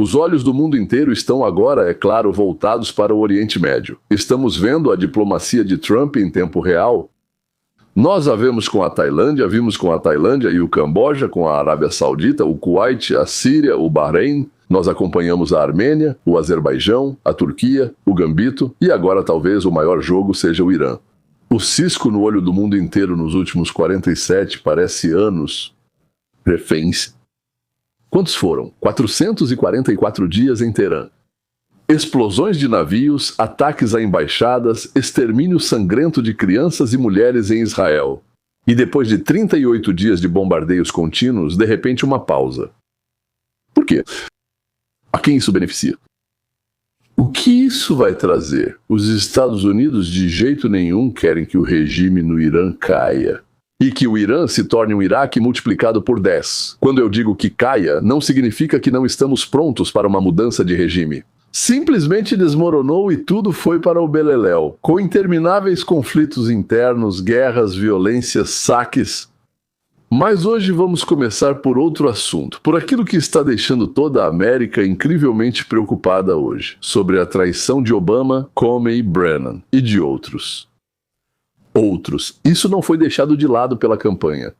Os olhos do mundo inteiro estão agora, é claro, voltados para o Oriente Médio. Estamos vendo a diplomacia de Trump em tempo real. Nós a vimos com a Tailândia, e o Camboja, com a Arábia Saudita, o Kuwait, a Síria, o Bahrein. Nós acompanhamos a Armênia, o Azerbaijão, a Turquia, o Gambito e agora talvez o maior jogo seja o Irã. O cisco no olho do mundo inteiro nos últimos 47, parece anos, reféns. Quantos foram? 444 dias em Teherã. Explosões de navios, ataques a embaixadas, extermínio sangrento de crianças e mulheres em Israel. E depois de 38 dias de bombardeios contínuos, de repente uma pausa. Por quê? A quem isso beneficia? O que isso vai trazer? Os Estados Unidos de jeito nenhum querem que o regime no Irã caia. E que o Irã se torne um Iraque multiplicado por 10. Quando eu digo que caia, não significa que não estamos prontos para uma mudança de regime. Simplesmente desmoronou e tudo foi para o beleléu, com intermináveis conflitos internos, guerras, violências, saques. Mas hoje vamos começar por outro assunto, por aquilo que está deixando toda a América incrivelmente preocupada hoje, sobre a traição de Obama, Comey, Brennan e de outros. Isso não foi deixado de lado pela campanha.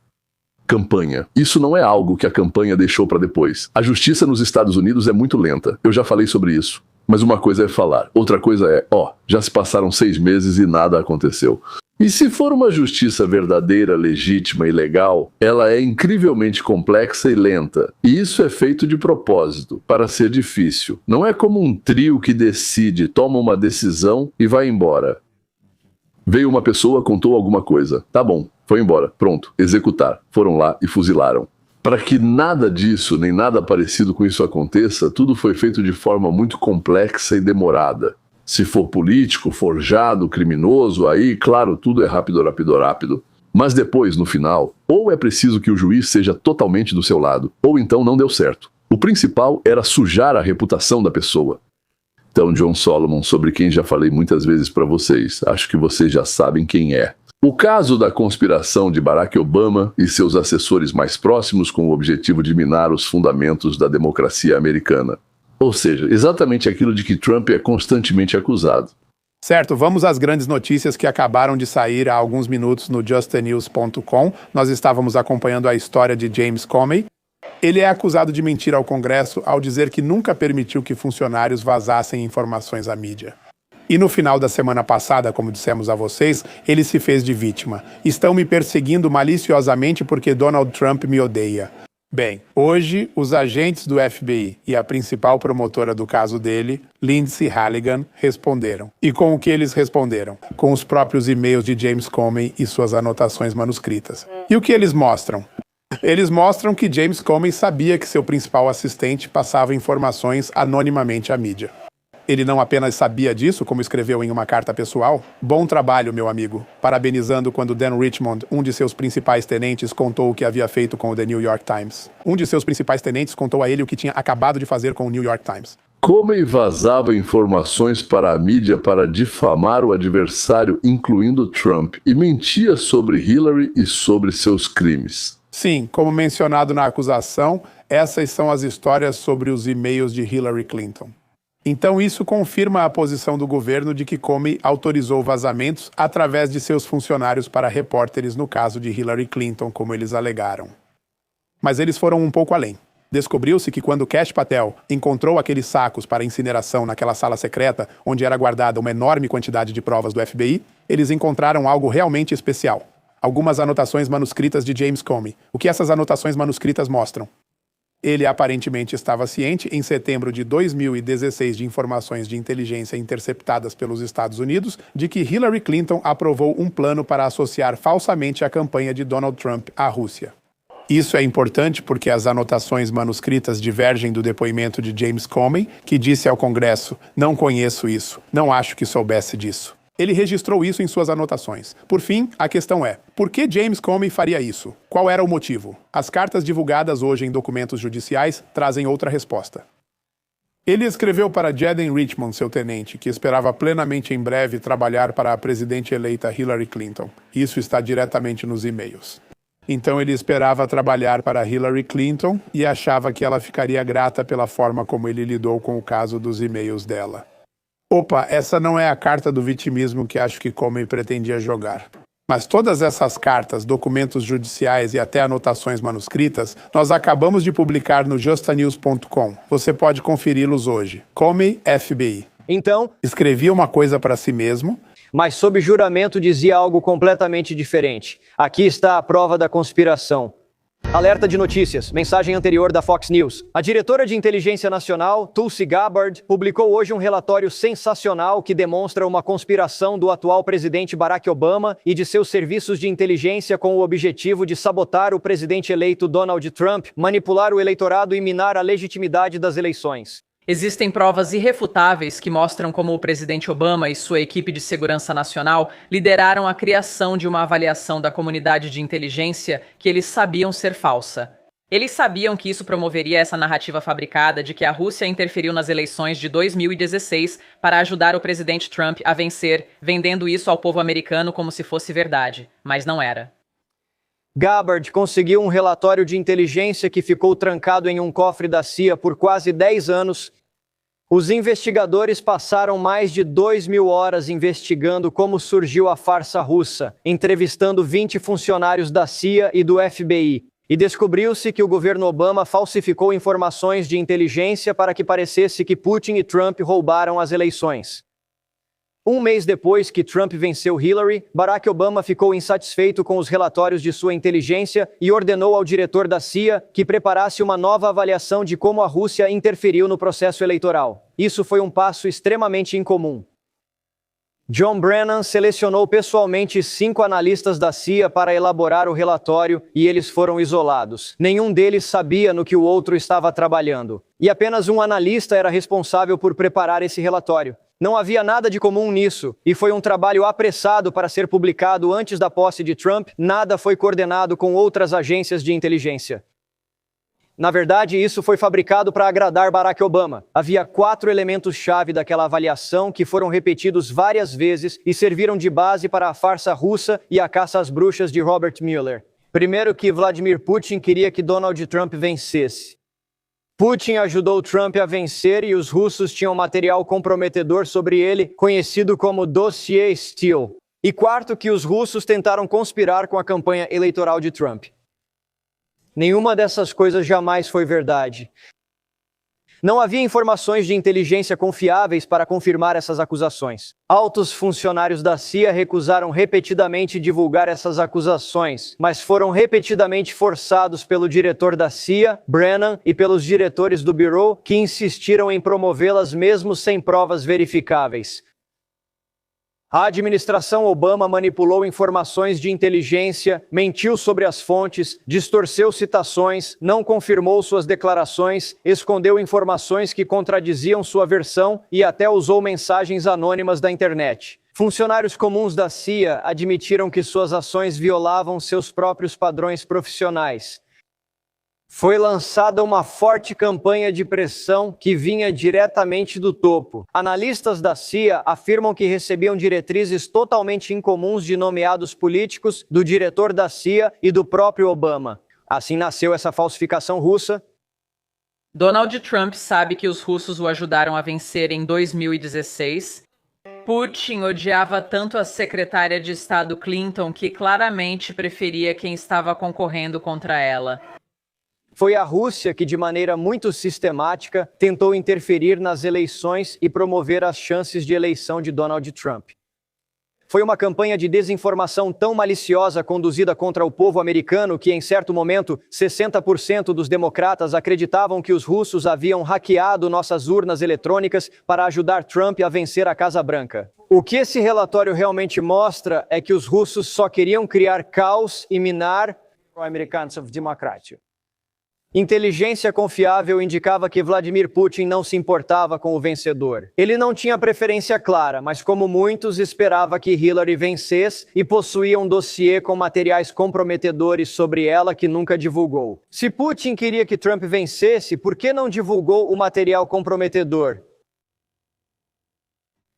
Isso não é algo que a campanha deixou para depois. A justiça nos Estados Unidos é muito lenta. Eu já falei sobre isso. Mas uma coisa é falar, outra coisa é, já se passaram 6 meses e nada aconteceu. E se for uma justiça verdadeira, legítima e legal, ela é incrivelmente complexa e lenta. E isso é feito de propósito, para ser difícil. Não é como um trio que decide, toma uma decisão e vai embora. Veio uma pessoa, contou alguma coisa. Tá bom, foi embora. Pronto, executar. Foram lá e fuzilaram. Para que nada disso, nem nada parecido com isso aconteça, tudo foi feito de forma muito complexa e demorada. Se for político, forjado, criminoso, aí, claro, tudo é rápido. Mas depois, no final, ou é preciso que o juiz seja totalmente do seu lado, ou então não deu certo. O principal era sujar a reputação da pessoa. Então, John Solomon, sobre quem já falei muitas vezes para vocês, acho que vocês já sabem quem é. O caso da conspiração de Barack Obama e seus assessores mais próximos com o objetivo de minar os fundamentos da democracia americana. Ou seja, exatamente aquilo de que Trump é constantemente acusado. Certo, vamos às grandes notícias que acabaram de sair há alguns minutos no justthenews.com. Nós estávamos acompanhando a história de James Comey. Ele é acusado de mentir ao Congresso ao dizer que nunca permitiu que funcionários vazassem informações à mídia. E no final da semana passada, como dissemos a vocês, ele se fez de vítima. Estão me perseguindo maliciosamente porque Donald Trump me odeia. Bem, hoje os agentes do FBI e a principal promotora do caso dele, Lindsay Halligan, responderam. E com o que eles responderam? Com os próprios e-mails de James Comey e suas anotações manuscritas. E o que eles mostram? Eles mostram que James Comey sabia que seu principal assistente passava informações anonimamente à mídia. Ele não apenas sabia disso, como escreveu em uma carta pessoal. Bom trabalho, meu amigo. Parabenizando quando Dan Richmond, um de seus principais tenentes, contou o que havia feito com o The New York Times. Um de seus principais tenentes contou a ele o que tinha acabado de fazer com o New York Times. Comey vazava informações para a mídia para difamar o adversário, incluindo Trump, e mentia sobre Hillary e sobre seus crimes. Sim, como mencionado na acusação, essas são as histórias sobre os e-mails de Hillary Clinton. Então isso confirma a posição do governo de que Comey autorizou vazamentos através de seus funcionários para repórteres no caso de Hillary Clinton, como eles alegaram. Mas eles foram um pouco além. Descobriu-se que quando Kash Patel encontrou aqueles sacos para incineração naquela sala secreta, onde era guardada uma enorme quantidade de provas do FBI, eles encontraram algo realmente especial. Algumas anotações manuscritas de James Comey. O que essas anotações manuscritas mostram? Ele aparentemente estava ciente, em setembro de 2016, de informações de inteligência interceptadas pelos Estados Unidos, de que Hillary Clinton aprovou um plano para associar falsamente a campanha de Donald Trump à Rússia. Isso é importante porque as anotações manuscritas divergem do depoimento de James Comey, que disse ao Congresso: "Não conheço isso, não acho que soubesse disso." Ele registrou isso em suas anotações. Por fim, a questão é, por que James Comey faria isso? Qual era o motivo? As cartas divulgadas hoje em documentos judiciais trazem outra resposta. Ele escreveu para Jaden Richmond, seu tenente, que esperava plenamente em breve trabalhar para a presidente eleita Hillary Clinton. Isso está diretamente nos e-mails. Então ele esperava trabalhar para Hillary Clinton e achava que ela ficaria grata pela forma como ele lidou com o caso dos e-mails dela. Opa, essa não é a carta do vitimismo que acho que Comey pretendia jogar. Mas todas essas cartas, documentos judiciais e até anotações manuscritas, nós acabamos de publicar no justanews.com. Você pode conferi-los hoje. Comey, FBI. Então, Escrevia uma coisa para si mesmo, mas sob juramento dizia algo completamente diferente. Aqui está a prova da conspiração. Alerta de notícias, mensagem anterior da Fox News. A diretora de inteligência nacional, Tulsi Gabbard, publicou hoje um relatório sensacional que demonstra uma conspiração do atual presidente Barack Obama e de seus serviços de inteligência com o objetivo de sabotar o presidente eleito Donald Trump, manipular o eleitorado e minar a legitimidade das eleições. Existem provas irrefutáveis que mostram como o presidente Obama e sua equipe de segurança nacional lideraram a criação de uma avaliação da comunidade de inteligência que eles sabiam ser falsa. Eles sabiam que isso promoveria essa narrativa fabricada de que a Rússia interferiu nas eleições de 2016 para ajudar o presidente Trump a vencer, vendendo isso ao povo americano como se fosse verdade, mas não era. Gabbard conseguiu um relatório de inteligência que ficou trancado em um cofre da CIA por quase 10 anos. Os investigadores passaram mais de 2.000 horas investigando como surgiu a farsa russa, entrevistando 20 funcionários da CIA e do FBI. E descobriu-se que o governo Obama falsificou informações de inteligência para que parecesse que Putin e Trump roubaram as eleições. Um mês depois que Trump venceu Hillary, Barack Obama ficou insatisfeito com os relatórios de sua inteligência e ordenou ao diretor da CIA que preparasse uma nova avaliação de como a Rússia interferiu no processo eleitoral. Isso foi um passo extremamente incomum. John Brennan selecionou pessoalmente 5 analistas da CIA para elaborar o relatório e eles foram isolados. Nenhum deles sabia no que o outro estava trabalhando. E apenas um analista era responsável por preparar esse relatório. Não havia nada de comum nisso, e foi um trabalho apressado para ser publicado antes da posse de Trump. Nada foi coordenado com outras agências de inteligência. Na verdade, isso foi fabricado para agradar Barack Obama. Havia 4 elementos-chave daquela avaliação que foram repetidos várias vezes e serviram de base para a farsa russa e a caça às bruxas de Robert Mueller. Primeiro, que Vladimir Putin queria que Donald Trump vencesse. Putin ajudou Trump a vencer e os russos tinham material comprometedor sobre ele, conhecido como Dossier Steele. E quarto, que os russos tentaram conspirar com a campanha eleitoral de Trump. Nenhuma dessas coisas jamais foi verdade. Não havia informações de inteligência confiáveis para confirmar essas acusações. Altos funcionários da CIA recusaram repetidamente divulgar essas acusações, mas foram repetidamente forçados pelo diretor da CIA, Brennan, e pelos diretores do Bureau, que insistiram em promovê-las mesmo sem provas verificáveis. A administração Obama manipulou informações de inteligência, mentiu sobre as fontes, distorceu citações, não confirmou suas declarações, escondeu informações que contradiziam sua versão e até usou mensagens anônimas da internet. Funcionários comuns da CIA admitiram que suas ações violavam seus próprios padrões profissionais. Foi lançada uma forte campanha de pressão que vinha diretamente do topo. Analistas da CIA afirmam que recebiam diretrizes totalmente incomuns de nomeados políticos, do diretor da CIA e do próprio Obama. Assim nasceu essa falsificação russa. Donald Trump sabe que os russos o ajudaram a vencer em 2016. Putin odiava tanto a secretária de Estado Clinton que claramente preferia quem estava concorrendo contra ela. Foi a Rússia que, de maneira muito sistemática, tentou interferir nas eleições e promover as chances de eleição de Donald Trump. Foi uma campanha de desinformação tão maliciosa conduzida contra o povo americano que, em certo momento, 60% dos democratas acreditavam que os russos haviam hackeado nossas urnas eletrônicas para ajudar Trump a vencer a Casa Branca. O que esse relatório realmente mostra é que os russos só queriam criar caos e minar Americans of Democracy. Inteligência confiável indicava que Vladimir Putin não se importava com o vencedor. Ele não tinha preferência clara, mas como muitos, esperava que Hillary vencesse e possuía um dossiê com materiais comprometedores sobre ela que nunca divulgou. Se Putin queria que Trump vencesse, por que não divulgou o material comprometedor?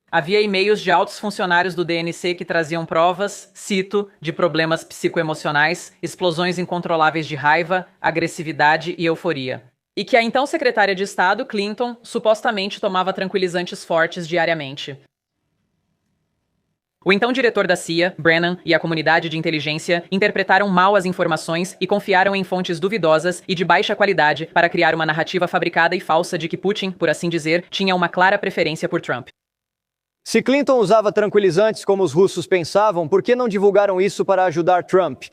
Havia e-mails de altos funcionários do DNC que traziam provas, cito, de problemas psicoemocionais, explosões incontroláveis de raiva, agressividade e euforia. E que a então secretária de Estado, Clinton, supostamente tomava tranquilizantes fortes diariamente. O então diretor da CIA, Brennan, e a comunidade de inteligência interpretaram mal as informações e confiaram em fontes duvidosas e de baixa qualidade para criar uma narrativa fabricada e falsa de que Putin, por assim dizer, tinha uma clara preferência por Trump. Se Clinton usava tranquilizantes como os russos pensavam, por que não divulgaram isso para ajudar Trump?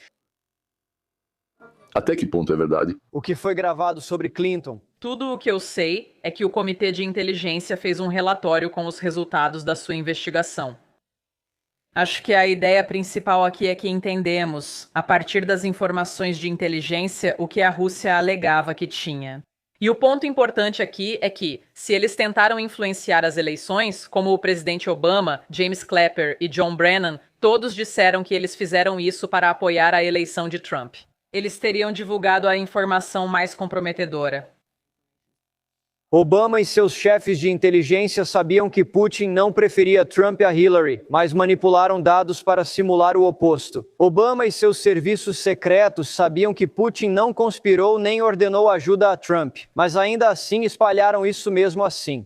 Até que ponto é verdade? O que foi gravado sobre Clinton? Tudo o que eu sei é que o Comitê de Inteligência fez um relatório com os resultados da sua investigação. Acho que a ideia principal aqui é que entendemos, a partir das informações de inteligência, o que a Rússia alegava que tinha. E o ponto importante aqui é que, se eles tentaram influenciar as eleições, como o presidente Obama, James Clapper e John Brennan, todos disseram que eles fizeram isso para apoiar a eleição de Trump. Eles teriam divulgado a informação mais comprometedora. Obama e seus chefes de inteligência sabiam que Putin não preferia Trump a Hillary, mas manipularam dados para simular o oposto. Obama e seus serviços secretos sabiam que Putin não conspirou nem ordenou ajuda a Trump, mas ainda assim espalharam isso mesmo assim.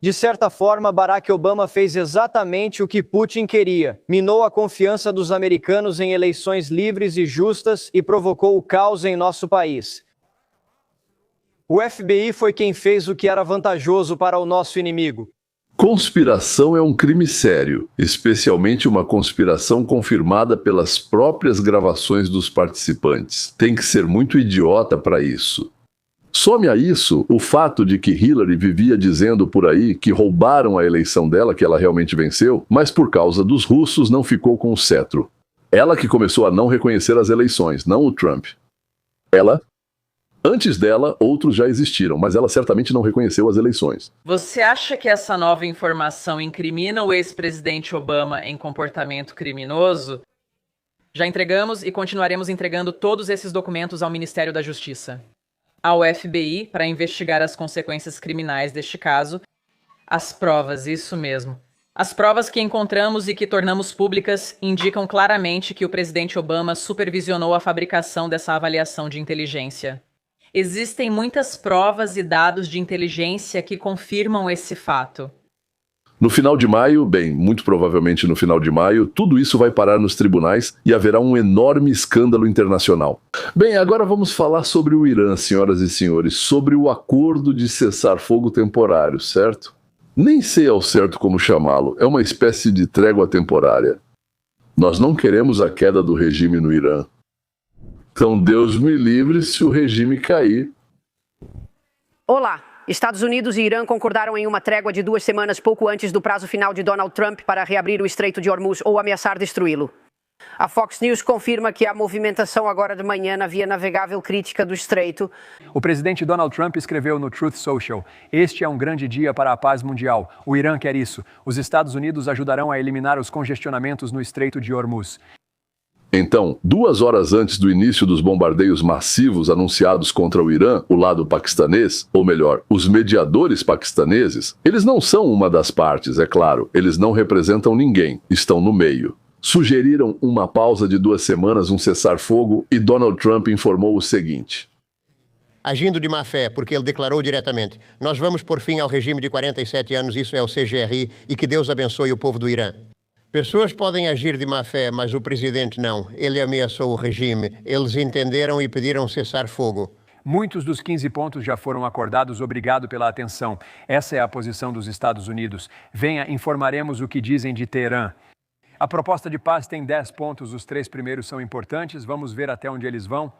De certa forma, Barack Obama fez exatamente o que Putin queria, minou a confiança dos americanos em eleições livres e justas e provocou o caos em nosso país. O FBI foi quem fez o que era vantajoso para o nosso inimigo. Conspiração é um crime sério, especialmente uma conspiração confirmada pelas próprias gravações dos participantes. Tem que ser muito idiota para isso. Some a isso o fato de que Hillary vivia dizendo por aí que roubaram a eleição dela, que ela realmente venceu, mas por causa dos russos não ficou com o cetro. Ela que começou a não reconhecer as eleições, não o Trump. Antes dela, outros já existiram, mas ela certamente não reconheceu as eleições. Você acha que essa nova informação incrimina o ex-presidente Obama em comportamento criminoso? Já entregamos e continuaremos entregando todos esses documentos ao Ministério da Justiça, ao FBI, para investigar as consequências criminais deste caso. As provas, isso mesmo. As provas que encontramos e que tornamos públicas indicam claramente que o presidente Obama supervisionou a fabricação dessa avaliação de inteligência. Existem muitas provas e dados de inteligência que confirmam esse fato. No final de maio, muito provavelmente no final de maio, tudo isso vai parar nos tribunais e haverá um enorme escândalo internacional. Agora vamos falar sobre o Irã, senhoras e senhores, sobre o acordo de cessar-fogo temporário, certo? Nem sei ao certo como chamá-lo, é uma espécie de trégua temporária. Nós não queremos a queda do regime no Irã. Então Deus me livre se o regime cair. Olá! Estados Unidos e Irã concordaram em uma trégua de 2 semanas pouco antes do prazo final de Donald Trump para reabrir o Estreito de Hormuz ou ameaçar destruí-lo. A Fox News confirma que a movimentação agora de manhã na via navegável crítica do Estreito. O presidente Donald Trump escreveu no Truth Social: "Este é um grande dia para a paz mundial. O Irã quer isso. Os Estados Unidos ajudarão a eliminar os congestionamentos no Estreito de Hormuz." Então, 2 horas antes do início dos bombardeios massivos anunciados contra o Irã, o lado paquistanês, ou melhor, os mediadores paquistaneses, eles não são uma das partes, é claro, eles não representam ninguém, estão no meio. Sugeriram uma pausa de 2 semanas, um cessar-fogo, e Donald Trump informou o seguinte: agindo de má fé, porque ele declarou diretamente: "Nós vamos pôr fim ao regime de 47 anos, isso é o CGRI, e que Deus abençoe o povo do Irã." Pessoas podem agir de má fé, mas o presidente não. Ele ameaçou o regime. Eles entenderam e pediram cessar fogo. Muitos dos 15 pontos já foram acordados. Obrigado pela atenção. Essa é a posição dos Estados Unidos. Venha, informaremos o que dizem de Teherã. A proposta de paz tem 10 pontos. Os 3 primeiros são importantes. Vamos ver até onde eles vão.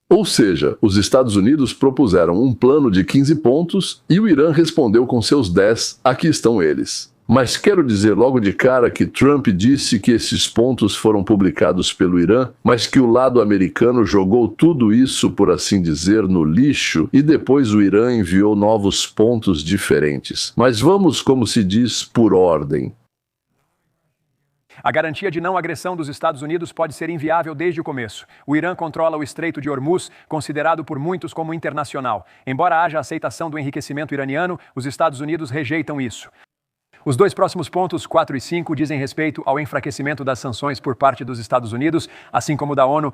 Ou seja, os Estados Unidos propuseram um plano de 15 pontos e o Irã respondeu com seus 10. Aqui estão eles. Mas quero dizer logo de cara que Trump disse que esses pontos foram publicados pelo Irã, mas que o lado americano jogou tudo isso, por assim dizer, no lixo, e depois o Irã enviou novos pontos diferentes. Mas vamos, como se diz, por ordem. A garantia de não agressão dos Estados Unidos pode ser inviável desde o começo. O Irã controla o Estreito de Hormuz, considerado por muitos como internacional. Embora haja aceitação do enriquecimento iraniano, os Estados Unidos rejeitam isso. Os dois próximos pontos, 4 e 5, dizem respeito ao enfraquecimento das sanções por parte dos Estados Unidos, assim como da ONU.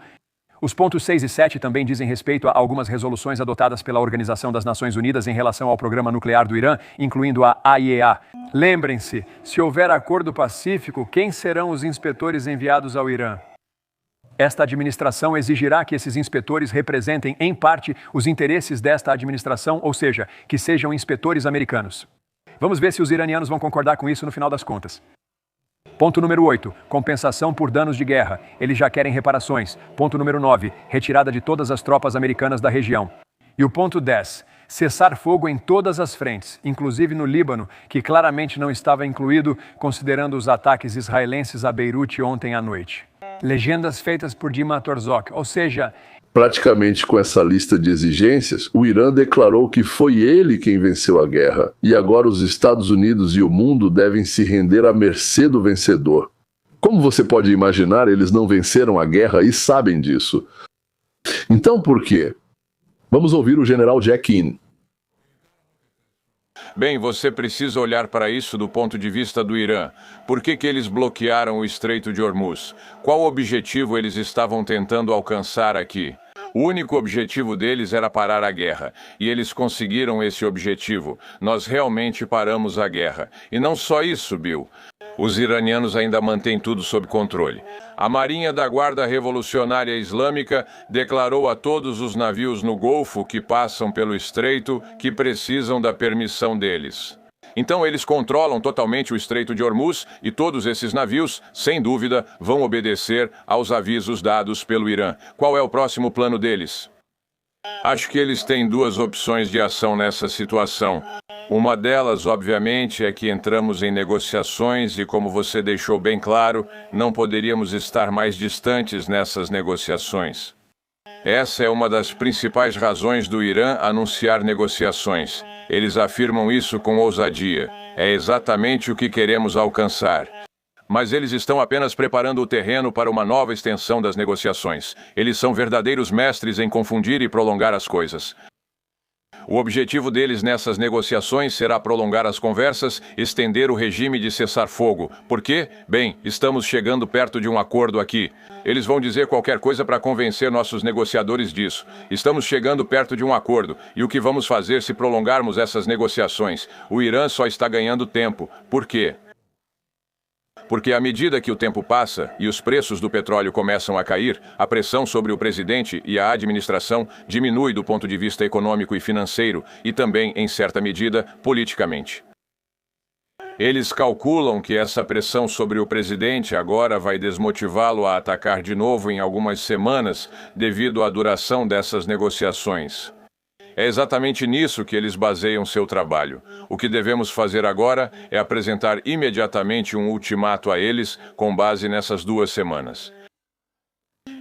Os pontos 6 e 7 também dizem respeito a algumas resoluções adotadas pela Organização das Nações Unidas em relação ao programa nuclear do Irã, incluindo a AIEA. Lembrem-se, se houver acordo pacífico, quem serão os inspetores enviados ao Irã? Esta administração exigirá que esses inspetores representem, em parte, os interesses desta administração, ou seja, que sejam inspetores americanos. Vamos ver se os iranianos vão concordar com isso no final das contas. Ponto número 8. Compensação por danos de guerra. Eles já querem reparações. Ponto número 9. Retirada de todas as tropas americanas da região. E o ponto 10. Cessar fogo em todas as frentes, inclusive no Líbano, que claramente não estava incluído, considerando os ataques israelenses a Beirute ontem à noite. Legendas feitas por Dima Torzok, ou seja... Praticamente com essa lista de exigências, o Irã declarou que foi ele quem venceu a guerra, e agora os Estados Unidos e o mundo devem se render à mercê do vencedor. Como você pode imaginar, eles não venceram a guerra e sabem disso. Então por quê? Vamos ouvir o general Jack In. Bem, você precisa olhar para isso do ponto de vista do Irã. Por que eles bloquearam o Estreito de Hormuz? Qual objetivo eles estavam tentando alcançar aqui? O único objetivo deles era parar a guerra, e eles conseguiram esse objetivo. Nós realmente paramos a guerra. E não só isso, Bill. Os iranianos ainda mantêm tudo sob controle. A Marinha da Guarda Revolucionária Islâmica declarou a todos os navios no Golfo que passam pelo estreito que precisam da permissão deles. Então eles controlam totalmente o Estreito de Hormuz e todos esses navios, sem dúvida, vão obedecer aos avisos dados pelo Irã. Qual é o próximo plano deles? Acho que eles têm duas opções de ação nessa situação. Uma delas, obviamente, é que entramos em negociações e, como você deixou bem claro, não poderíamos estar mais distantes nessas negociações. Essa é uma das principais razões do Irã anunciar negociações. Eles afirmam isso com ousadia. É exatamente o que queremos alcançar. Mas eles estão apenas preparando o terreno para uma nova extensão das negociações. Eles são verdadeiros mestres em confundir e prolongar as coisas. O objetivo deles nessas negociações será prolongar as conversas, estender o regime de cessar-fogo. Por quê? Bem, estamos chegando perto de um acordo aqui. Eles vão dizer qualquer coisa para convencer nossos negociadores disso. Estamos chegando perto de um acordo. E o que vamos fazer se prolongarmos essas negociações? O Irã só está ganhando tempo. Por quê? Porque à medida que o tempo passa e os preços do petróleo começam a cair, a pressão sobre o presidente e a administração diminui do ponto de vista econômico e financeiro e também, em certa medida, politicamente. Eles calculam que essa pressão sobre o presidente agora vai desmotivá-lo a atacar de novo em algumas semanas devido à duração dessas negociações. É exatamente nisso que eles baseiam seu trabalho. O que devemos fazer agora é apresentar imediatamente um ultimato a eles com base nessas 2 semanas.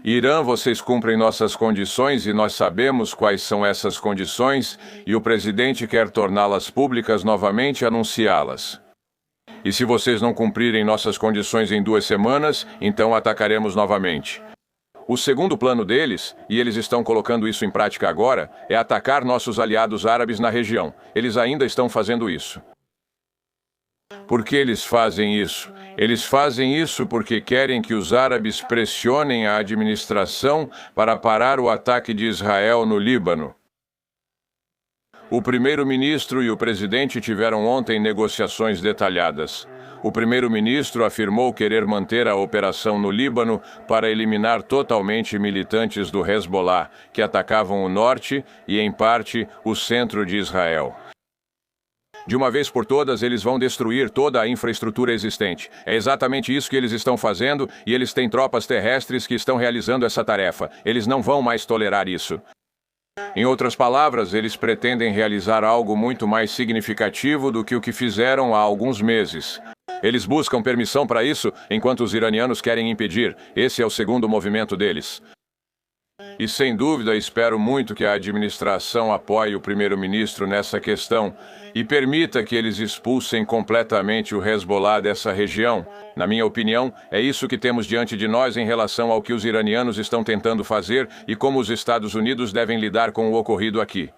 Irã, vocês cumprem nossas condições e nós sabemos quais são essas condições e o presidente quer torná-las públicas novamente e anunciá-las. E se vocês não cumprirem nossas condições em 2 semanas, então atacaremos novamente. O segundo plano deles, e eles estão colocando isso em prática agora, é atacar nossos aliados árabes na região. Eles ainda estão fazendo isso. Por que eles fazem isso? Eles fazem isso porque querem que os árabes pressionem a administração para parar o ataque de Israel no Líbano. O primeiro-ministro e o presidente tiveram ontem negociações detalhadas. O primeiro-ministro afirmou querer manter a operação no Líbano para eliminar totalmente militantes do Hezbollah, que atacavam o norte e, em parte, o centro de Israel. De uma vez por todas, eles vão destruir toda a infraestrutura existente. É exatamente isso que eles estão fazendo e eles têm tropas terrestres que estão realizando essa tarefa. Eles não vão mais tolerar isso. Em outras palavras, eles pretendem realizar algo muito mais significativo do que o que fizeram há alguns meses. Eles buscam permissão para isso, enquanto os iranianos querem impedir. Esse é o segundo movimento deles. E sem dúvida, espero muito que a administração apoie o primeiro-ministro nessa questão e permita que eles expulsem completamente o Hezbollah dessa região. Na minha opinião, é isso que temos diante de nós em relação ao que os iranianos estão tentando fazer e como os Estados Unidos devem lidar com o ocorrido aqui.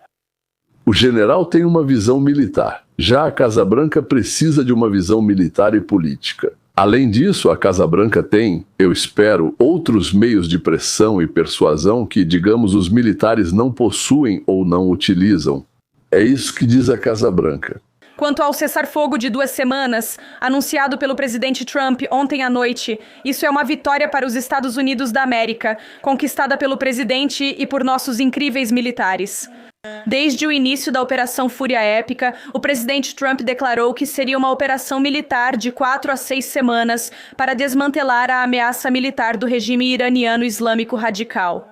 O general tem uma visão militar. Já a Casa Branca precisa de uma visão militar e política. Além disso, a Casa Branca tem, eu espero, outros meios de pressão e persuasão que, digamos, os militares não possuem ou não utilizam. É isso que diz a Casa Branca. Quanto ao cessar-fogo de 2 semanas, anunciado pelo presidente Trump ontem à noite, isso é uma vitória para os Estados Unidos da América, conquistada pelo presidente e por nossos incríveis militares. Desde o início da Operação Fúria Épica, o presidente Trump declarou que seria uma operação militar de 4 a 6 semanas para desmantelar a ameaça militar do regime iraniano islâmico radical.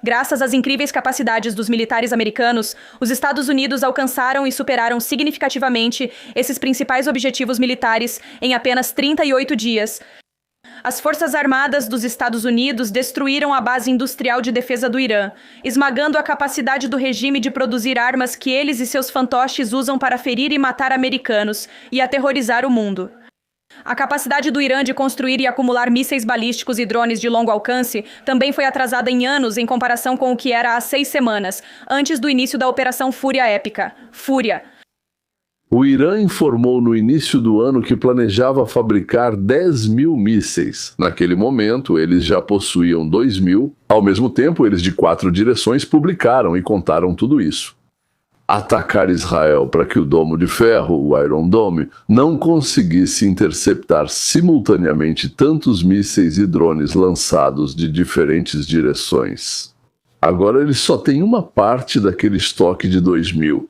Graças às incríveis capacidades dos militares americanos, os Estados Unidos alcançaram e superaram significativamente esses principais objetivos militares em apenas 38 dias. As Forças Armadas dos Estados Unidos destruíram a base industrial de defesa do Irã, esmagando a capacidade do regime de produzir armas que eles e seus fantoches usam para ferir e matar americanos e aterrorizar o mundo. A capacidade do Irã de construir e acumular mísseis balísticos e drones de longo alcance também foi atrasada em anos em comparação com o que era há 6 semanas, antes do início da Operação Fúria Épica. Fúria. O Irã informou no início do ano que planejava fabricar 10 mil mísseis. Naquele momento, eles já possuíam 2 mil. Ao mesmo tempo, eles de 4 direções publicaram e contaram tudo isso. Atacar Israel para que o Domo de Ferro, o Iron Dome, não conseguisse interceptar simultaneamente tantos mísseis e drones lançados de diferentes direções. Agora eles só têm uma parte daquele estoque de 2 mil.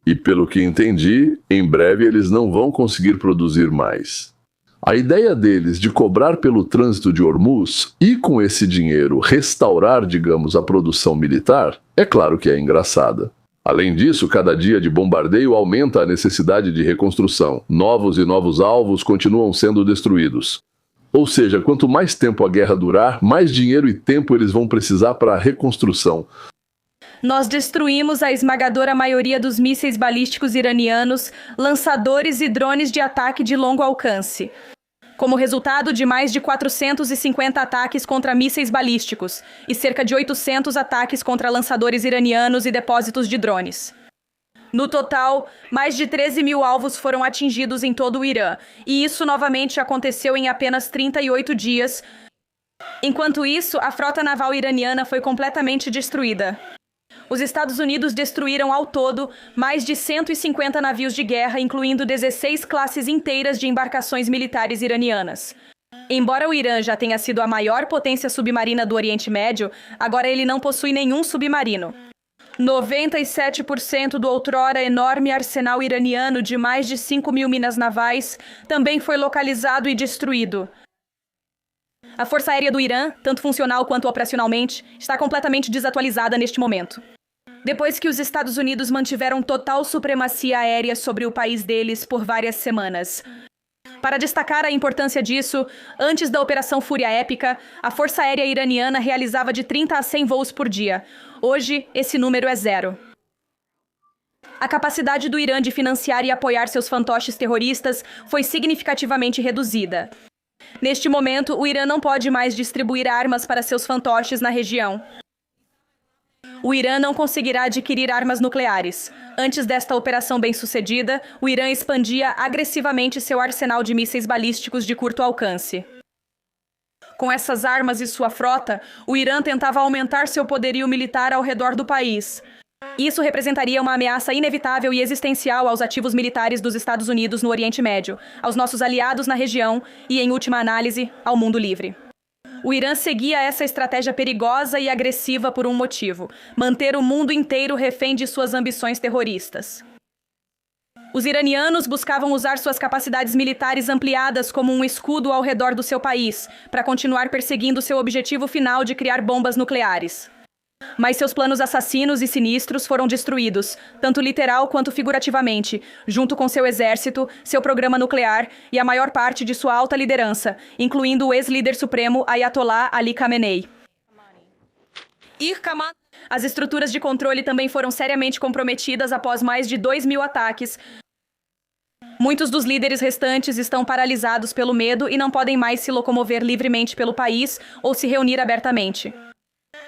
E pelo que entendi, em breve eles não vão conseguir produzir mais. A ideia deles de cobrar pelo trânsito de Hormuz e com esse dinheiro restaurar, digamos, a produção militar, é claro que é engraçada. Além disso, cada dia de bombardeio aumenta a necessidade de reconstrução. Novos e novos alvos continuam sendo destruídos. Ou seja, quanto mais tempo a guerra durar, mais dinheiro e tempo eles vão precisar para a reconstrução. Nós destruímos a esmagadora maioria dos mísseis balísticos iranianos, lançadores e drones de ataque de longo alcance. Como resultado de mais de 450 ataques contra mísseis balísticos e cerca de 800 ataques contra lançadores iranianos e depósitos de drones. No total, mais de 13 mil alvos foram atingidos em todo o Irã, e isso novamente aconteceu em apenas 38 dias. Enquanto isso, a frota naval iraniana foi completamente destruída. Os Estados Unidos destruíram ao todo mais de 150 navios de guerra, incluindo 16 classes inteiras de embarcações militares iranianas. Embora o Irã já tenha sido a maior potência submarina do Oriente Médio, agora ele não possui nenhum submarino. 97% do outrora enorme arsenal iraniano de mais de 5 mil minas navais também foi localizado e destruído. A Força Aérea do Irã, tanto funcional quanto operacionalmente, está completamente desatualizada neste momento. Depois que os Estados Unidos mantiveram total supremacia aérea sobre o país deles por várias semanas. Para destacar a importância disso, antes da Operação Fúria Épica, a Força Aérea iraniana realizava de 30 a 100 voos por dia. Hoje, esse número é 0. A capacidade do Irã de financiar e apoiar seus fantoches terroristas foi significativamente reduzida. Neste momento, o Irã não pode mais distribuir armas para seus fantoches na região. O Irã não conseguirá adquirir armas nucleares. Antes desta operação bem-sucedida, o Irã expandia agressivamente seu arsenal de mísseis balísticos de curto alcance. Com essas armas e sua frota, o Irã tentava aumentar seu poderio militar ao redor do país. Isso representaria uma ameaça inevitável e existencial aos ativos militares dos Estados Unidos no Oriente Médio, aos nossos aliados na região e, em última análise, ao mundo livre. O Irã seguia essa estratégia perigosa e agressiva por um motivo: manter o mundo inteiro refém de suas ambições terroristas. Os iranianos buscavam usar suas capacidades militares ampliadas como um escudo ao redor do seu país, para continuar perseguindo seu objetivo final de criar bombas nucleares. Mas seus planos assassinos e sinistros foram destruídos, tanto literal quanto figurativamente, junto com seu exército, seu programa nuclear e a maior parte de sua alta liderança, incluindo o ex-líder supremo Ayatollah Ali Khamenei. As estruturas de controle também foram seriamente comprometidas após mais de 2 mil ataques. Muitos dos líderes restantes estão paralisados pelo medo e não podem mais se locomover livremente pelo país ou se reunir abertamente.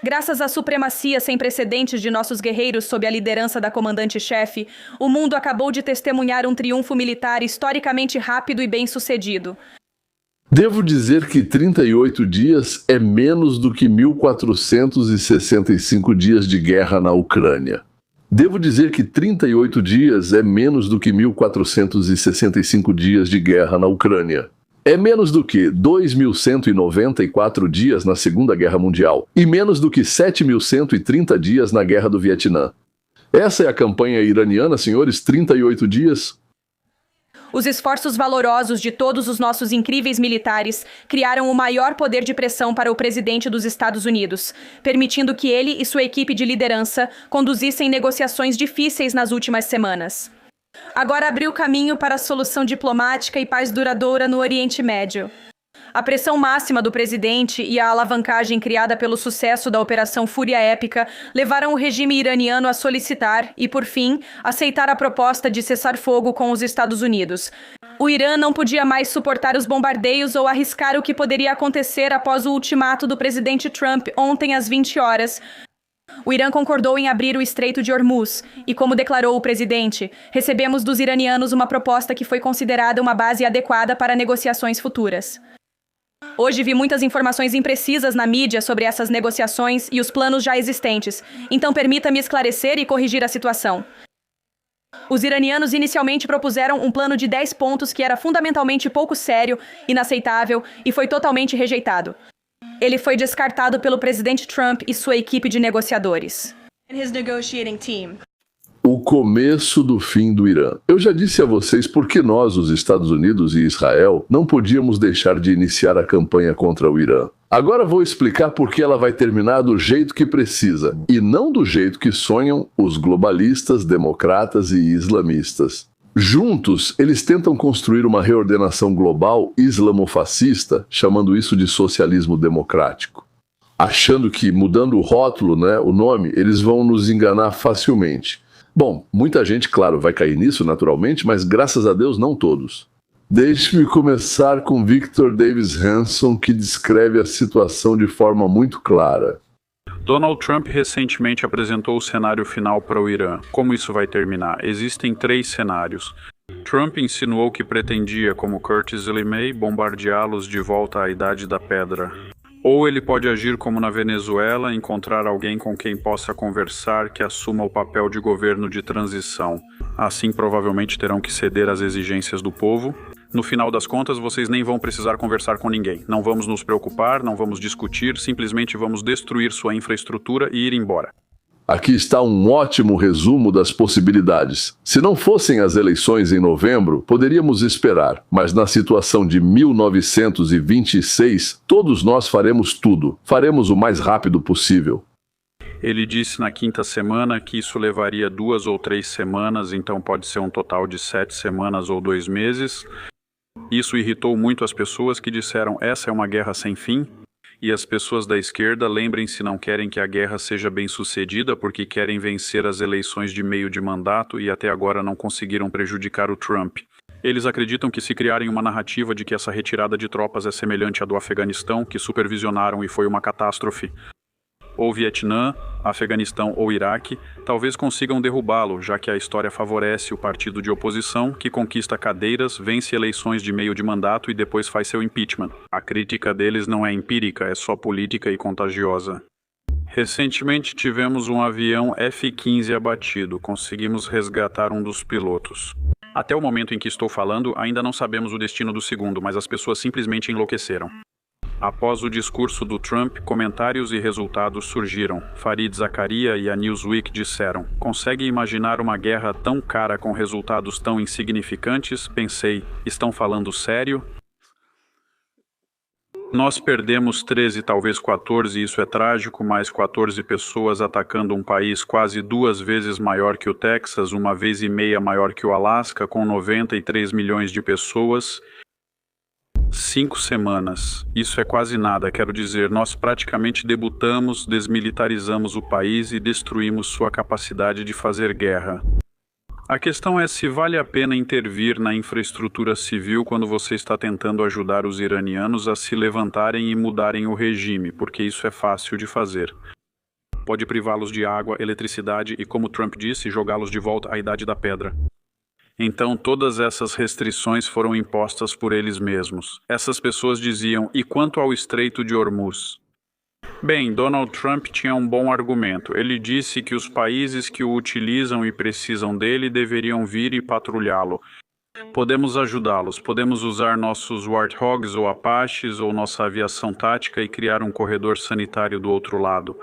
Graças à supremacia sem precedentes de nossos guerreiros sob a liderança da comandante-chefe, o mundo acabou de testemunhar um triunfo militar historicamente rápido e bem-sucedido. Devo dizer que 38 dias é menos do que 1.465 dias de guerra na Ucrânia. Devo dizer que 38 dias é menos do que 1.465 dias de guerra na Ucrânia. É menos do que 2.194 dias na Segunda Guerra Mundial e menos do que 7.130 dias na Guerra do Vietnã. Essa é a campanha iraniana, senhores, 38 dias. Os esforços valorosos de todos os nossos incríveis militares criaram o maior poder de pressão para o presidente dos Estados Unidos, permitindo que ele e sua equipe de liderança conduzissem negociações difíceis nas últimas semanas. Agora abriu caminho para a solução diplomática e paz duradoura no Oriente Médio. A pressão máxima do presidente e a alavancagem criada pelo sucesso da Operação Fúria Épica levaram o regime iraniano a solicitar e, por fim, aceitar a proposta de cessar-fogo com os Estados Unidos. O Irã não podia mais suportar os bombardeios ou arriscar o que poderia acontecer após o ultimato do presidente Trump ontem às 20 horas. O Irã concordou em abrir o Estreito de Hormuz e, como declarou o presidente, recebemos dos iranianos uma proposta que foi considerada uma base adequada para negociações futuras. Hoje vi muitas informações imprecisas na mídia sobre essas negociações e os planos já existentes, então permita-me esclarecer e corrigir a situação. Os iranianos inicialmente propuseram um plano de 10 pontos que era fundamentalmente pouco sério, inaceitável e foi totalmente rejeitado. Ele foi descartado pelo presidente Trump e sua equipe de negociadores. O começo do fim do Irã. Eu já disse a vocês por que nós, os Estados Unidos e Israel, não podíamos deixar de iniciar a campanha contra o Irã. Agora vou explicar por que ela vai terminar do jeito que precisa, e não do jeito que sonham os globalistas, democratas e islamistas. Juntos, eles tentam construir uma reordenação global islamofascista, chamando isso de socialismo democrático. Achando que, mudando o rótulo, o nome, eles vão nos enganar facilmente. Bom, muita gente, claro, vai cair nisso naturalmente, mas graças a Deus não todos. Deixe-me começar com Victor Davis Hanson, que descreve a situação de forma muito clara. Donald Trump recentemente apresentou o cenário final para o Irã. Como isso vai terminar? Existem 3 cenários. Trump insinuou que pretendia, como Curtis LeMay, bombardeá-los de volta à Idade da Pedra. Ou ele pode agir como na Venezuela, encontrar alguém com quem possa conversar que assuma o papel de governo de transição. Assim, provavelmente terão que ceder às exigências do povo. No final das contas, vocês nem vão precisar conversar com ninguém. Não vamos nos preocupar, não vamos discutir, simplesmente vamos destruir sua infraestrutura e ir embora. Aqui está um ótimo resumo das possibilidades. Se não fossem as eleições em novembro, poderíamos esperar, mas na situação de 1926, todos nós faremos tudo. Faremos o mais rápido possível. Ele disse na 5ª semana que isso levaria 2 ou 3 semanas, então pode ser um total de 7 semanas ou 2 meses. Isso irritou muito as pessoas que disseram essa é uma guerra sem fim. E as pessoas da esquerda, lembrem-se, não querem que a guerra seja bem-sucedida porque querem vencer as eleições de meio de mandato e até agora não conseguiram prejudicar o Trump. Eles acreditam que se criarem uma narrativa de que essa retirada de tropas é semelhante à do Afeganistão, que supervisionaram e foi uma catástrofe, ou Vietnã, Afeganistão ou Iraque, talvez consigam derrubá-lo, já que a história favorece o partido de oposição, que conquista cadeiras, vence eleições de meio de mandato e depois faz seu impeachment. A crítica deles não é empírica, é só política e contagiosa. Recentemente tivemos um avião F-15 abatido, conseguimos resgatar um dos pilotos. Até o momento em que estou falando, ainda não sabemos o destino do segundo, mas as pessoas simplesmente enlouqueceram. Após o discurso do Trump, comentários e resultados surgiram. Fareed Zakaria e a Newsweek disseram: consegue imaginar uma guerra tão cara com resultados tão insignificantes? Pensei, estão falando sério? Nós perdemos 13, talvez 14, isso é trágico, mais 14 pessoas atacando um país quase 2 vezes maior que o Texas, 1,5 vezes maior que o Alasca, com 93 milhões de pessoas. 5 semanas. Isso é quase nada, quero dizer, nós praticamente debutamos, desmilitarizamos o país e destruímos sua capacidade de fazer guerra. A questão é se vale a pena intervir na infraestrutura civil quando você está tentando ajudar os iranianos a se levantarem e mudarem o regime, porque isso é fácil de fazer. pode privá-los de água, eletricidade e, como Trump disse, jogá-los de volta à Idade da Pedra. Então, todas essas restrições foram impostas por eles mesmos. Essas pessoas diziam, e quanto ao Estreito de Hormuz? Bem, Donald Trump tinha um bom argumento. Ele disse que os países que o utilizam e precisam dele deveriam vir e patrulhá-lo. Podemos ajudá-los, podemos usar nossos Warthogs ou Apaches ou nossa aviação tática e criar um corredor sanitário do outro lado.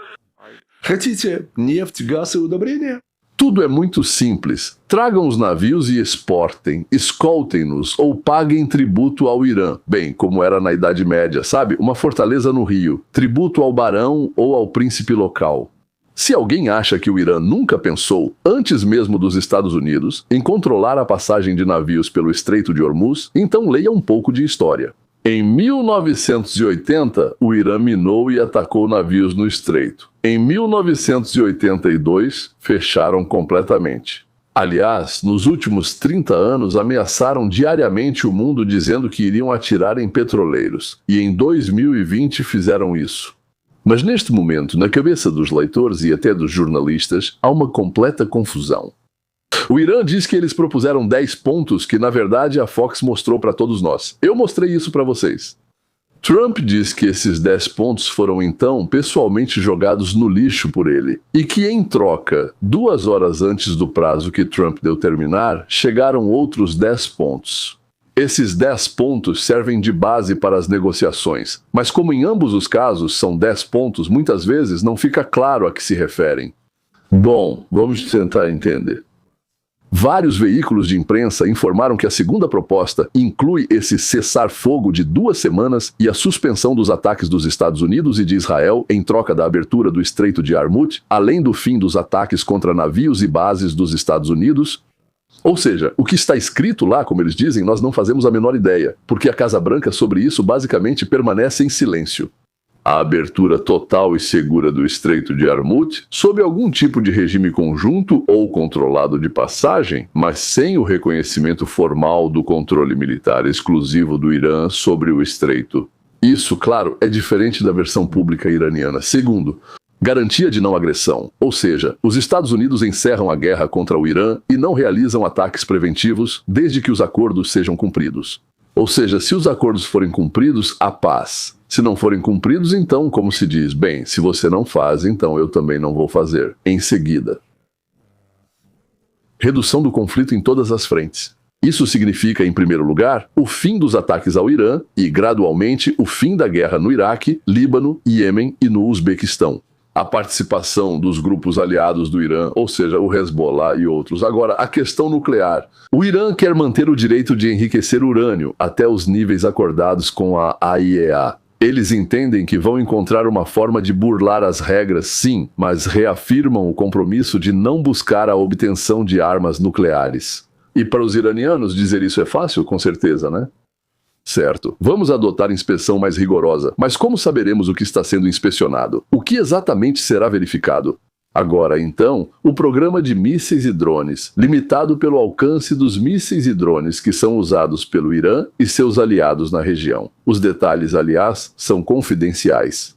Хотите нефть, газ и удобрения? Tudo é muito simples. Tragam os navios e exportem, escoltem-nos ou paguem tributo ao Irã. Bem, como era na Idade Média, sabe? Uma fortaleza no Rio. Tributo ao barão ou ao príncipe local. Se alguém acha que o Irã nunca pensou, antes mesmo dos Estados Unidos, em controlar a passagem de navios pelo Estreito de Hormuz, então leia um pouco de história. Em 1980, o Irã minou e atacou navios no Estreito. Em 1982, fecharam completamente. Aliás, nos últimos 30 anos, ameaçaram diariamente o mundo dizendo que iriam atirar em petroleiros. E em 2020 fizeram isso. Mas neste momento, na cabeça dos leitores e até dos jornalistas, há uma completa confusão. O Irã diz que eles propuseram 10 pontos que, na verdade, a Fox mostrou para todos nós. Eu mostrei isso para vocês. Trump diz que esses 10 pontos foram, então, pessoalmente jogados no lixo por ele. E que, em troca, 2 horas antes do prazo que Trump deu terminar, chegaram outros 10 pontos. Esses 10 pontos servem de base para as negociações. Mas como em ambos os casos são 10 pontos, muitas vezes não fica claro a que se referem. Bom, vamos tentar entender. Vários veículos de imprensa informaram que a segunda proposta inclui esse cessar-fogo de 2 semanas e a suspensão dos ataques dos Estados Unidos e de Israel em troca da abertura do Estreito de Hormuz, além do fim dos ataques contra navios e bases dos Estados Unidos. Ou seja, o que está escrito lá, como eles dizem, nós não fazemos a menor ideia, porque a Casa Branca sobre isso basicamente permanece em silêncio. A abertura total e segura do Estreito de Hormuz, sob algum tipo de regime conjunto ou controlado de passagem, mas sem o reconhecimento formal do controle militar exclusivo do Irã sobre o Estreito. Isso, claro, é diferente da versão pública iraniana. Segundo, garantia de não agressão, ou seja, os Estados Unidos encerram a guerra contra o Irã e não realizam ataques preventivos desde que os acordos sejam cumpridos. Ou seja, se os acordos forem cumpridos, há paz. Se não forem cumpridos, então, como se diz, bem, se você não faz, então eu também não vou fazer. Em seguida, redução do conflito em todas as frentes. Isso significa, em primeiro lugar, o fim dos ataques ao Irã e, gradualmente, o fim da guerra no Iraque, Líbano, Iêmen e no Uzbequistão. A participação dos grupos aliados do Irã, ou seja, o Hezbollah e outros. Agora, a questão nuclear. O Irã quer manter o direito de enriquecer urânio até os níveis acordados com a AIEA. Eles entendem que vão encontrar uma forma de burlar as regras, sim, mas reafirmam o compromisso de não buscar a obtenção de armas nucleares. E para os iranianos dizer isso é fácil, com certeza, né? Certo, vamos adotar inspeção mais rigorosa, mas como saberemos o que está sendo inspecionado? O que exatamente será verificado? Agora, então, o programa de mísseis e drones, limitado pelo alcance dos mísseis e drones que são usados pelo Irã e seus aliados na região. Os detalhes, aliás, são confidenciais.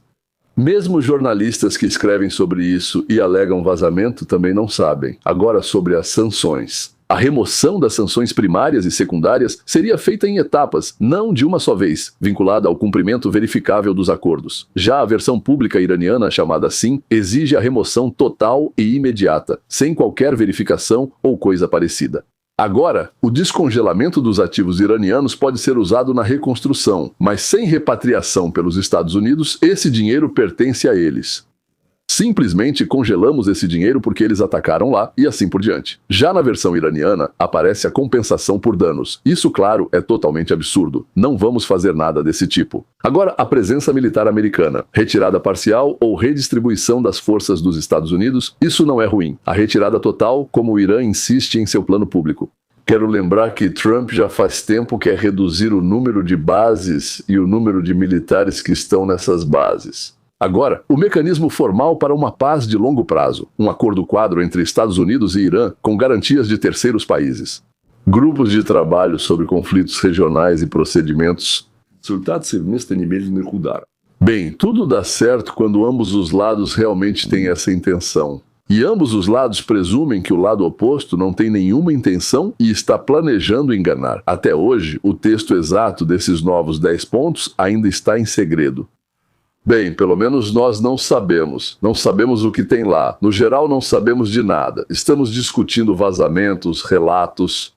Mesmo jornalistas que escrevem sobre isso e alegam vazamento também não sabem. Agora, sobre as sanções. A remoção das sanções primárias e secundárias seria feita em etapas, não de uma só vez, vinculada ao cumprimento verificável dos acordos. Já a versão pública iraniana, chamada assim, exige a remoção total e imediata, sem qualquer verificação ou coisa parecida. Agora, o descongelamento dos ativos iranianos pode ser usado na reconstrução, mas sem repatriação pelos Estados Unidos, esse dinheiro pertence a eles. Simplesmente congelamos esse dinheiro porque eles atacaram lá e assim por diante. Já na versão iraniana, aparece a compensação por danos. Isso, claro, é totalmente absurdo. Não vamos fazer nada desse tipo. Agora, a presença militar americana. Retirada parcial ou redistribuição das forças dos Estados Unidos, isso não é ruim. A retirada total, como o Irã insiste em seu plano público. Quero lembrar que Trump já faz tempo quer reduzir o número de bases e o número de militares que estão nessas bases. Agora, o mecanismo formal para uma paz de longo prazo, um acordo quadro entre Estados Unidos e Irã com garantias de terceiros países. Grupos de trabalho sobre conflitos regionais e procedimentos. Bem, tudo dá certo quando ambos os lados realmente têm essa intenção. E ambos os lados presumem que o lado oposto não tem nenhuma intenção e está planejando enganar. Até hoje, o texto exato desses novos 10 pontos ainda está em segredo. Bem, pelo menos nós não sabemos. Não sabemos o que tem lá. No geral, não sabemos de nada. Estamos discutindo vazamentos, relatos.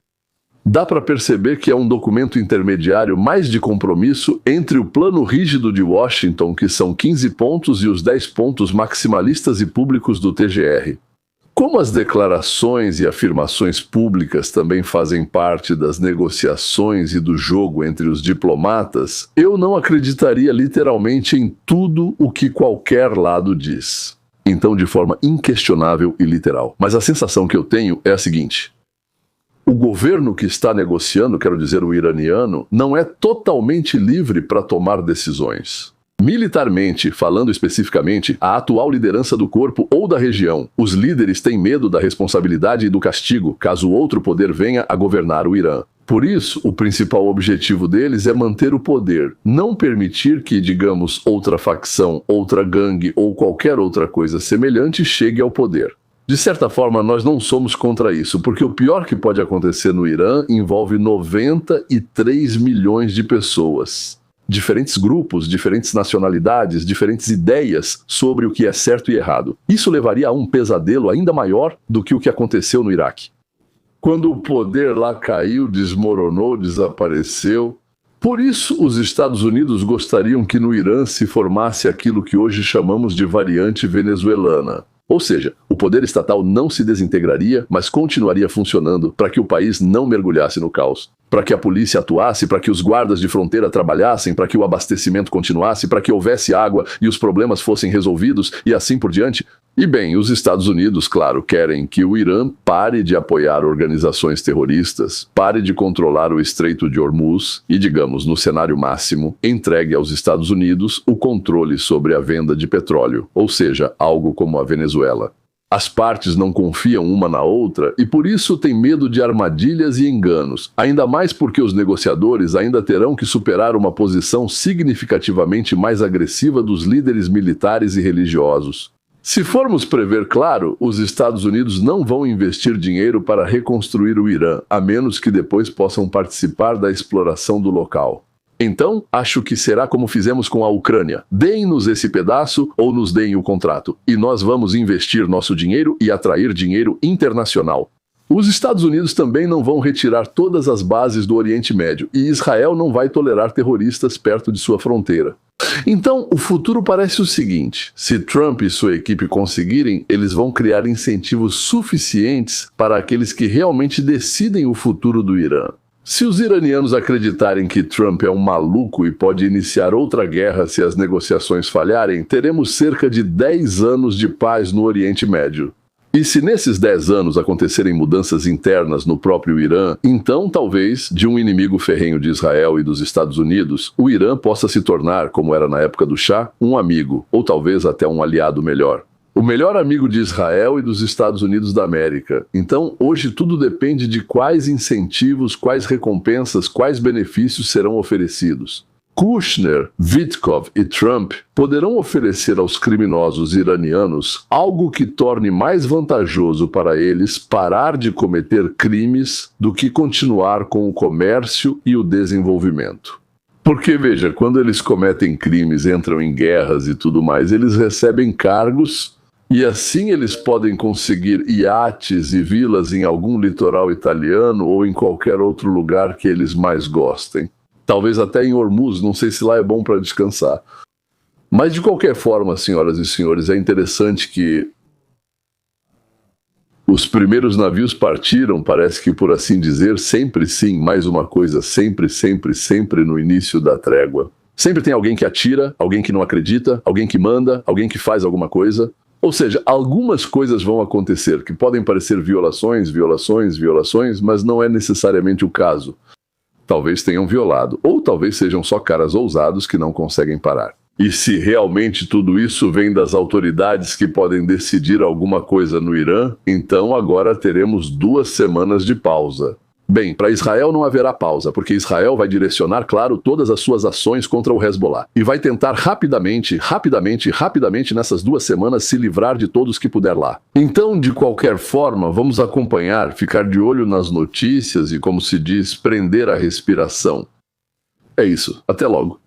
Dá para perceber que é um documento intermediário mais de compromisso entre o plano rígido de Washington, que são 15 pontos, e os 10 pontos maximalistas e públicos do TGR. Como as declarações e afirmações públicas também fazem parte das negociações e do jogo entre os diplomatas, eu não acreditaria literalmente em tudo o que qualquer lado diz. Então, de forma inquestionável e literal. Mas a sensação que eu tenho é a seguinte: o governo que está negociando, quero dizer o iraniano, não é totalmente livre para tomar decisões. Militarmente, falando especificamente, a atual liderança do corpo ou da região, os líderes têm medo da responsabilidade e do castigo, caso outro poder venha a governar o Irã. Por isso, o principal objetivo deles é manter o poder, não permitir que, digamos, outra facção, outra gangue ou qualquer outra coisa semelhante chegue ao poder. De certa forma, nós não somos contra isso, porque o pior que pode acontecer no Irã envolve 93 milhões de pessoas. Diferentes grupos, diferentes nacionalidades, diferentes ideias sobre o que é certo e errado. Isso levaria a um pesadelo ainda maior do que o que aconteceu no Iraque. Quando o poder lá caiu, desmoronou, desapareceu. Por isso, os Estados Unidos gostariam que no Irã se formasse aquilo que hoje chamamos de variante venezuelana. Ou seja, o poder estatal não se desintegraria, mas continuaria funcionando para que o país não mergulhasse no caos. Para que a polícia atuasse, para que os guardas de fronteira trabalhassem, para que o abastecimento continuasse, para que houvesse água e os problemas fossem resolvidos e assim por diante. E bem, os Estados Unidos, claro, querem que o Irã pare de apoiar organizações terroristas, pare de controlar o Estreito de Hormuz e, digamos, no cenário máximo, entregue aos Estados Unidos o controle sobre a venda de petróleo, ou seja, algo como a Venezuela. As partes não confiam uma na outra e por isso têm medo de armadilhas e enganos, ainda mais porque os negociadores ainda terão que superar uma posição significativamente mais agressiva dos líderes militares e religiosos. Se formos prever claro, os Estados Unidos não vão investir dinheiro para reconstruir o Irã, a menos que depois possam participar da exploração do local. Então, acho que será como fizemos com a Ucrânia. Deem-nos esse pedaço ou nos deem o contrato, e nós vamos investir nosso dinheiro e atrair dinheiro internacional. Os Estados Unidos também não vão retirar todas as bases do Oriente Médio, e Israel não vai tolerar terroristas perto de sua fronteira. Então, o futuro parece o seguinte: se Trump e sua equipe conseguirem, eles vão criar incentivos suficientes para aqueles que realmente decidem o futuro do Irã. Se os iranianos acreditarem que Trump é um maluco e pode iniciar outra guerra se as negociações falharem, teremos cerca de 10 anos de paz no Oriente Médio. E se nesses 10 anos acontecerem mudanças internas no próprio Irã, então talvez, de um inimigo ferrenho de Israel e dos Estados Unidos, o Irã possa se tornar, como era na época do Shah, um amigo, ou talvez até um aliado melhor. O melhor amigo de Israel e dos Estados Unidos da América. Então, hoje tudo depende de quais incentivos, quais recompensas, quais benefícios serão oferecidos. Kushner, Witkoff e Trump poderão oferecer aos criminosos iranianos algo que torne mais vantajoso para eles parar de cometer crimes do que continuar com o comércio e o desenvolvimento. Porque, veja, quando eles cometem crimes, entram em guerras e tudo mais, eles recebem cargos e assim eles podem conseguir iates e vilas em algum litoral italiano ou em qualquer outro lugar que eles mais gostem. Talvez até em Hormuz, não sei se lá é bom para descansar. Mas de qualquer forma, senhoras e senhores, é interessante que os primeiros navios partiram, parece que por assim dizer, sempre sim, mais uma coisa, sempre, sempre, sempre no início da trégua. Sempre tem alguém que atira, alguém que não acredita, alguém que manda, alguém que faz alguma coisa. Ou seja, algumas coisas vão acontecer que podem parecer violações, mas não é necessariamente o caso. Talvez tenham violado, ou talvez sejam só caras ousados que não conseguem parar. E se realmente tudo isso vem das autoridades que podem decidir alguma coisa no Irã, então agora teremos 2 semanas de pausa. Bem, para Israel não haverá pausa, porque Israel vai direcionar, claro, todas as suas ações contra o Hezbollah. E vai tentar rapidamente nessas 2 semanas se livrar de todos que puder lá. Então, de qualquer forma, vamos acompanhar, ficar de olho nas notícias e, como se diz, prender a respiração. É isso. Até logo.